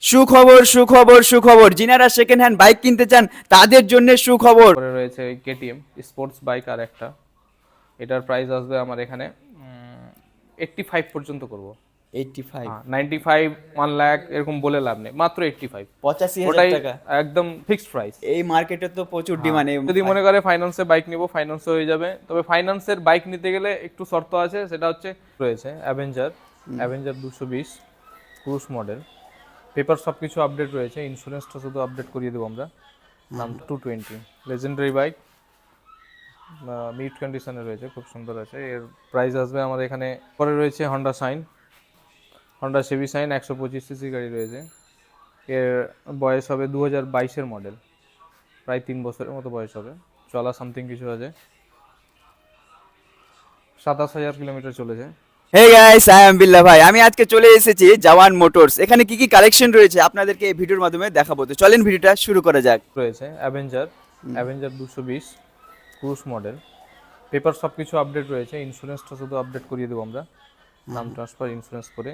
সুখবর সুখবর সুখবর, যিনারা সেকেন্ড হ্যান্ড বাইক কিনতে চান তাদের জন্য সুখবর। পরে রয়েছে কেটিএম স্পোর্টস বাইক আর একটা, এটার প্রাইস আসবে আমার এখানে 85 পর্যন্ত করব। 85, হ্যাঁ 95 1 লাখ এরকম বলে লাভ নেই, মাত্র 85। 85,000 ওটাই টাকা। একদম ফিক্সড প্রাইস। এই মার্কেটে তো প্রচুর ডিমান্ড। যদি মনে করে ফাইন্যান্সে বাইক নিব, ফাইন্যান্সে হয়ে যাবে, তবে ফাইন্যান্সের বাইক নিতে গেলে একটু শর্ত আছে, সেটা হচ্ছে রয়েছে অ্যাভেঞ্জার 220 ক্রুজ মডেল, পেপার সব কিছু আপডেট রয়েছে, ইন্স্যুরেন্সটা শুধু আপডেট করিয়ে দেবো আমরা। নাম 220 লেজেন্ডারি বাইক, মিড কন্ডিশনে রয়েছে, খুব সুন্দর আছে। এর প্রাইস আসবে আমাদের এখানে। পরে রয়েছে হন্ডা সিভি সাইন 125 সিসি গাড়ি রয়েছে। এর বয়স হবে 2022-এর মডেল, প্রায় 3 বছরের মতো বয়স হবে, চলা সামথিং কিছু আছে, 27,000 কিলোমিটার চলেছে। হে গাইস, আই এম বিল্লাহ ভাই। আমি আজকে চলে এসেছি জওয়ান মোটরস। এখানে কি কি কালেকশন রয়েছে আপনাদেরকে এই ভিডিওর মাধ্যমে দেখাবো। তো চলেন ভিডিওটা শুরু করা যাক। রয়েছে অ্যাভেঞ্জার 220 ক্রুজ মডেল, পেপার সব কিছু আপডেট রয়েছে, ইন্স্যুরেন্সটা শুধু আপডেট করিয়ে দেবো আমরা, নাম ট্রান্সফার ইন্স্যুরেন্স করে।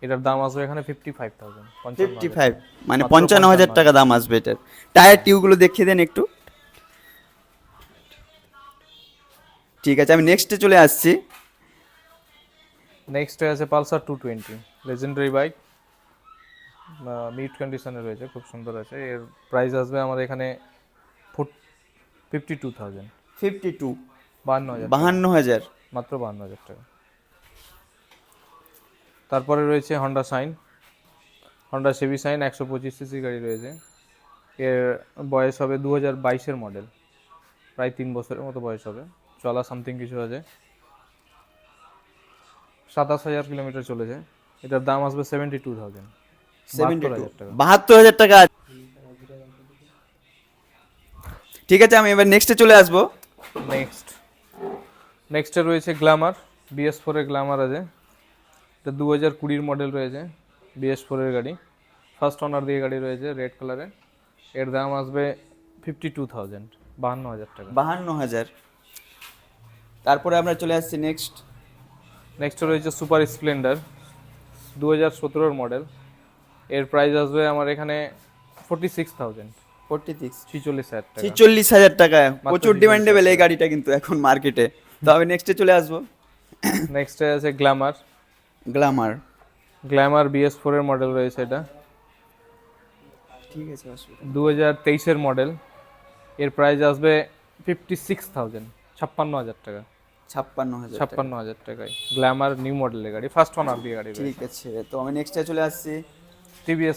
এটার দাম আসবে এখানে 55,000, 55, মানে মাত্র 55,000 টাকা দাম আসবে এটার। টায়ার টিউবগুলো দেখিয়ে দেন একটু। ঠিক আছে, আমি নেক্সটে চলে আসছি। নেক্সট আছে পালসার 220 লেজেন্ডারি বাইক, মিড কন্ডিশনে রয়েছে, খুব সুন্দর আছে। এর প্রাইস আসবে আমাদের এখানে 52,000, 52, 52,000, 52,000। মাত্র 52,000 টাকা। তারপরে রয়েছে হন্ডা সিভি সাইন 125 সিসি গাড়ি রয়েছে। এর বয়স হবে 2022-এর মডেল, প্রায় 3 বছরের মতো বয়স হবে, চলা সামথিং কিছু আছে, 27,000 কিলোমিটার চলেছে। এটার দাম আসবে 72,000, 72,000 টাকা। 72,000 টাকা। ঠিক আছে, আমি এবার নেক্সটে চলে আসবো। নেক্সটে রয়েছে গ্ল্যামার, BS4-এর গ্ল্যামার আছে, এটা 2020-এর মডেল রয়েছে, BS4-এর গাড়ি, ফার্স্ট ওনার দিয়ে গাড়ি রয়েছে, রেড কালারে। এর দাম আসবে 52,000, 52,000 টাকা। 52,000। তারপরে আমরা চলে আসছি নেক্সট রয়েছে সুপার স্প্লেন্ডার 2017-এর মডেল, এর প্রাইস আসবে আমার এখানে 46,000, 46, 46,000 টাকা। 46,000 টাকা। প্রচুর 46,000 ডিমান্ডেবল এই গাড়িটা কিন্তু এখন মার্কেটে। তো আমি নেক্সটে চলে আসবো। নেক্সটে আছে গ্ল্যামার। গ্ল্যামার BS4-এর মডেল রয়েছে, এটা ঠিক আছে, অসুবিধা 2023-এর মডেল, এর প্রাইস আসবে 56,000, 56,000 টাকা। 56,000 টাকা। 56,000 টাকায় গ্ল্যামার নিউ মডেলের গাড়ি, ফার্স্ট ওনার দিয়ে গাড়ি রয়েছে। ঠিক আছে, তো আমি নেক্সটে চলে আসছি। TVS